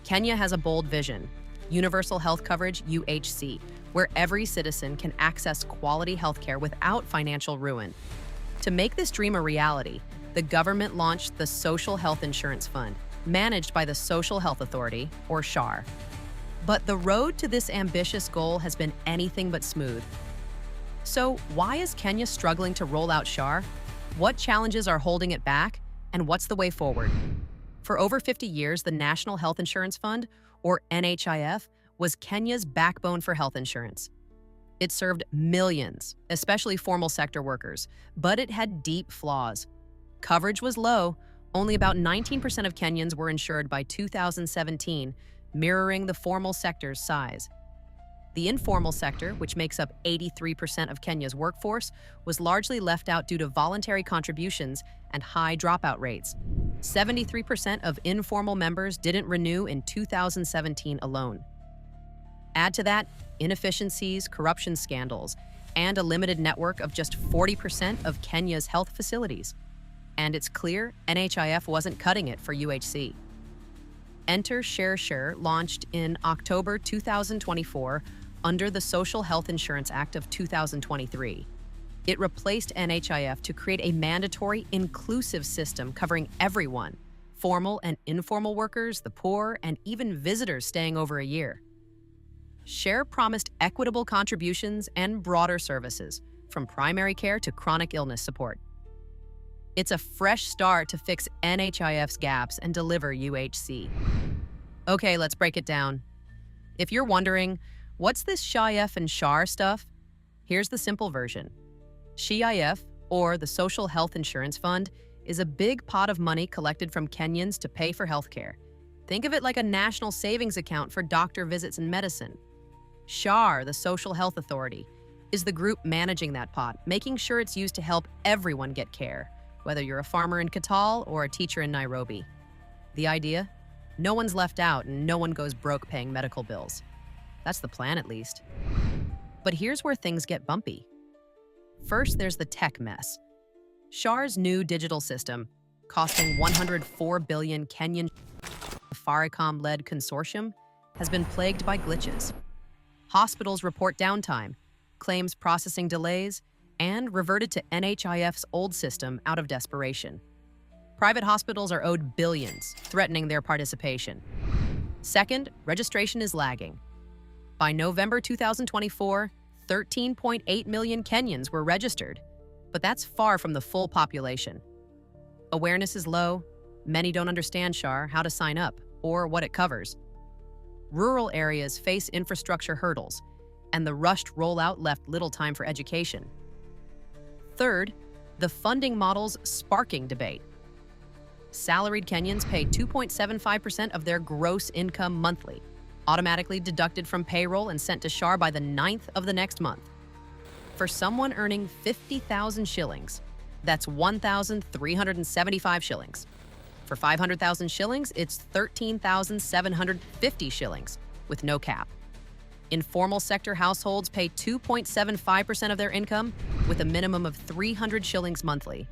Kenya has a bold vision, universal health coverage, UHC, where every citizen can access quality healthcare without financial ruin. To make this dream a reality, the government launched the Social Health Insurance Fund, managed by the Social Health Authority, or SHA. But the road to this ambitious goal has been anything but smooth. So why is Kenya struggling to roll out SHA? What challenges are holding it back? And what's the way forward? For over 50 years, the National Health Insurance Fund, or NHIF, was Kenya's backbone for health insurance. It served millions, especially formal sector workers, but it had deep flaws. Coverage was low. Only about 19% of Kenyans were insured by 2017, mirroring the formal sector's size. The informal sector, which makes up 83% of Kenya's workforce, was largely left out due to voluntary contributions and high dropout rates. 73% of informal members didn't renew in 2017 alone. Add to that inefficiencies, corruption scandals, and a limited network of just 40% of Kenya's health facilities. And it's clear NHIF wasn't cutting it for UHC. Enter SHA, launched in October 2024 under the Social Health Insurance Act of 2023. It replaced NHIF to create a mandatory, inclusive system covering everyone, formal and informal workers, the poor, and even visitors staying over a year. SHA promised equitable contributions and broader services, from primary care to chronic illness support. It's a fresh start to fix NHIF's gaps and deliver UHC. Okay, let's break it down. If you're wondering, what's this SHIF and SHA stuff? Here's the simple version. SHIF, or the Social Health Insurance Fund, is a big pot of money collected from Kenyans to pay for healthcare. Think of it like a national savings account for doctor visits and medicine. SHA, the Social Health Authority, is the group managing that pot, making sure it's used to help everyone get care, whether you're a farmer in Katal or a teacher in Nairobi. The idea? No one's left out and no one goes broke paying medical bills. That's the plan, at least. But here's where things get bumpy. First, there's the tech mess. SHA's new digital system, costing 104 billion Kenyan Safaricom-led consortium, has been plagued by glitches. Hospitals report downtime, claims processing delays, and reverted to NHIF's old system out of desperation. Private hospitals are owed billions, threatening their participation. Second, registration is lagging. By November 2024, 13.8 million Kenyans were registered, but that's far from the full population. Awareness is low. Many don't understand SHA, how to sign up, or what it covers. Rural areas face infrastructure hurdles, and the rushed rollout left little time for education. Third, the funding model's sparking debate. Salaried Kenyans pay 2.75% of their gross income monthly, automatically deducted from payroll and sent to SHA by the 9th of the next month. For someone earning 50,000 shillings, that's 1,375 shillings. For 500,000 shillings, it's 13,750 shillings, with no cap. Informal sector households pay 2.75% of their income, with a minimum of 300 shillings monthly,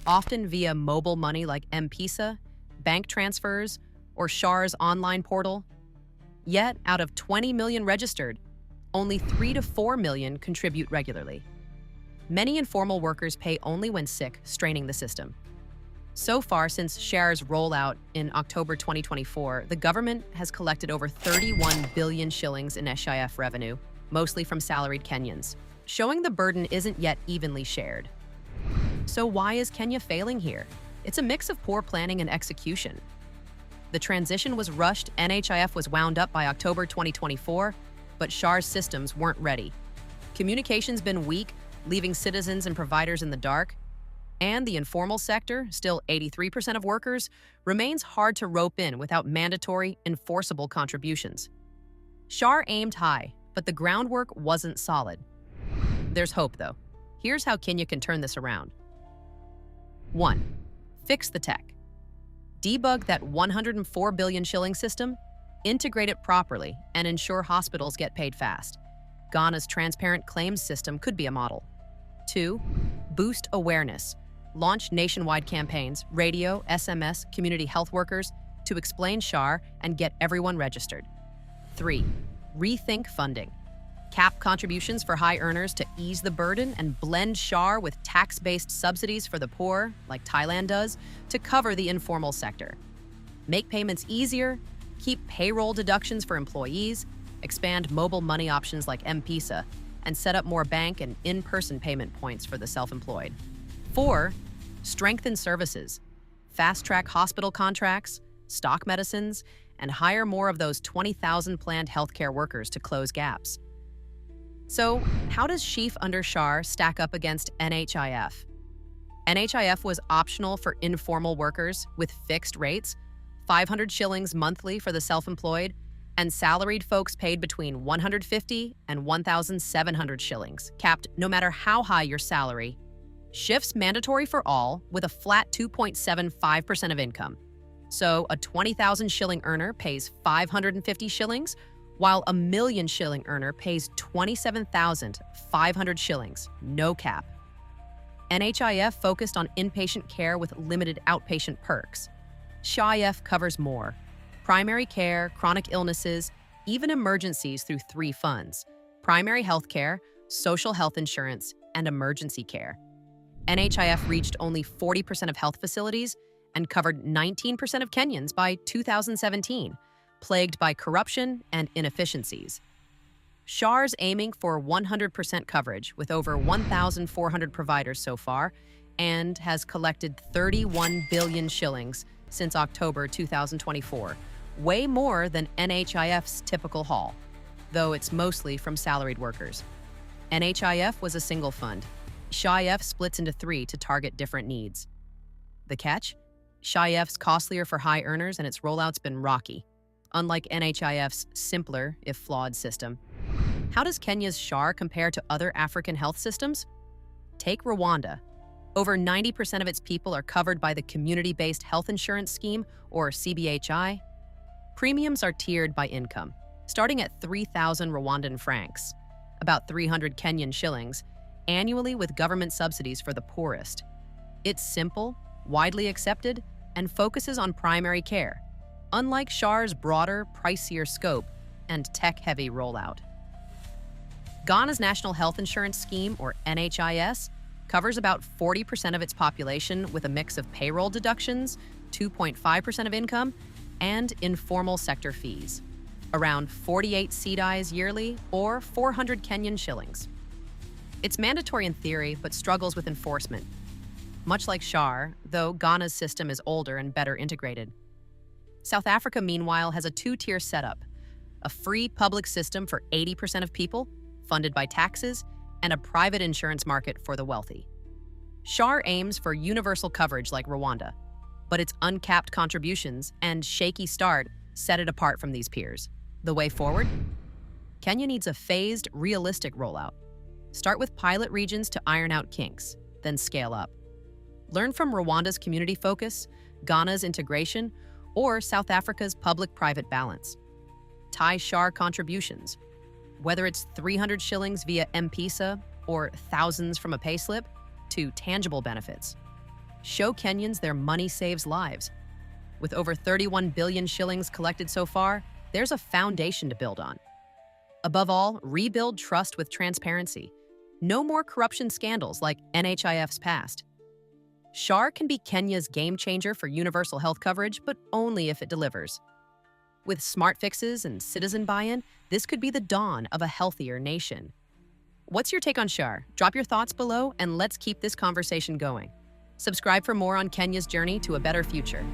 often via mobile money like M-Pesa, bank transfers, or SHA's online portal. Yet, out of 20 million registered, only 3 to 4 million contribute regularly. Many informal workers pay only when sick, straining the system. So far, since SHA's rollout in October 2024, the government has collected over 31 billion shillings in SHIF revenue, mostly from salaried Kenyans, showing the burden isn't yet evenly shared. So why is Kenya failing here? It's a mix of poor planning and execution. The transition was rushed, NHIF was wound up by October 2024, but SHA's systems weren't ready. Communication's been weak, leaving citizens and providers in the dark. And the informal sector, still 83% of workers, remains hard to rope in without mandatory, enforceable contributions. SHA aimed high, but the groundwork wasn't solid. There's hope, though. Here's how Kenya can turn this around. 1. Fix the tech. Debug that 104 billion shilling system, integrate it properly, and ensure hospitals get paid fast. Ghana's transparent claims system could be a model. 2. Boost awareness. Launch nationwide campaigns, radio, SMS, community health workers, to explain SHA and get everyone registered. 3. Rethink funding. Cap contributions for high earners to ease the burden and blend SHA with tax-based subsidies for the poor, like Thailand does, to cover the informal sector. Make payments easier, keep payroll deductions for employees, expand mobile money options like M-Pesa, and set up more bank and in-person payment points for the self-employed. 4. Strengthen services. Fast-track hospital contracts, stock medicines, and hire more of those 20,000 planned healthcare workers to close gaps. So, how does SHIF under SHA stack up against NHIF? NHIF was optional for informal workers with fixed rates, 500 shillings monthly for the self-employed, and salaried folks paid between 150 and 1,700 shillings, capped no matter how high your salary. SHIF's mandatory for all with a flat 2.75% of income. So a 20,000 shilling earner pays 550 shillings, while a million shilling earner pays 27,500 shillings, no cap. NHIF focused on inpatient care with limited outpatient perks. SHIF covers more: primary care, chronic illnesses, even emergencies through 3 funds: primary health care, social health insurance, and emergency care. NHIF reached only 40% of health facilities and covered 19% of Kenyans by 2017, plagued by corruption and inefficiencies. SHA's aiming for 100% coverage with over 1,400 providers so far and has collected 31 billion shillings since October 2024, way more than NHIF's typical haul, though it's mostly from salaried workers. NHIF was a single fund. SHIF splits into 3 to target different needs. The catch? SHIF's costlier for high earners and its rollout's been rocky, unlike NHIF's simpler, if flawed, system. How does Kenya's SHA compare to other African health systems? Take Rwanda. Over 90% of its people are covered by the Community-Based Health Insurance Scheme, or CBHI. Premiums are tiered by income, starting at 3,000 Rwandan francs, about 300 Kenyan shillings, annually with government subsidies for the poorest. It's simple, widely accepted, and focuses on primary care, unlike SHA's broader, pricier scope and tech-heavy rollout. Ghana's National Health Insurance Scheme, or NHIS, covers about 40% of its population with a mix of payroll deductions, 2.5% of income, and informal sector fees, around 48 cedis yearly or 400 Kenyan shillings. It's mandatory in theory, but struggles with enforcement. Much like SHA, though Ghana's system is older and better integrated. South Africa, meanwhile, has a 2-tier setup: a free public system for 80% of people, funded by taxes, and a private insurance market for the wealthy. SHA aims for universal coverage like Rwanda, but its uncapped contributions and shaky start set it apart from these peers. The way forward? Kenya needs a phased, realistic rollout. Start with pilot regions to iron out kinks, then scale up. Learn from Rwanda's community focus, Ghana's integration, or South Africa's public-private balance. Tie SHA contributions, whether it's 300 shillings via M-Pesa or thousands from a payslip, to tangible benefits. Show Kenyans their money saves lives. With over 31 billion shillings collected so far, there's a foundation to build on. Above all, rebuild trust with transparency. No more corruption scandals like NHIF's past. SHA can be Kenya's game changer for universal health coverage, but only if it delivers. With smart fixes and citizen buy-in, this could be the dawn of a healthier nation. What's your take on SHA? Drop your thoughts below and let's keep this conversation going. Subscribe for more on Kenya's journey to a better future.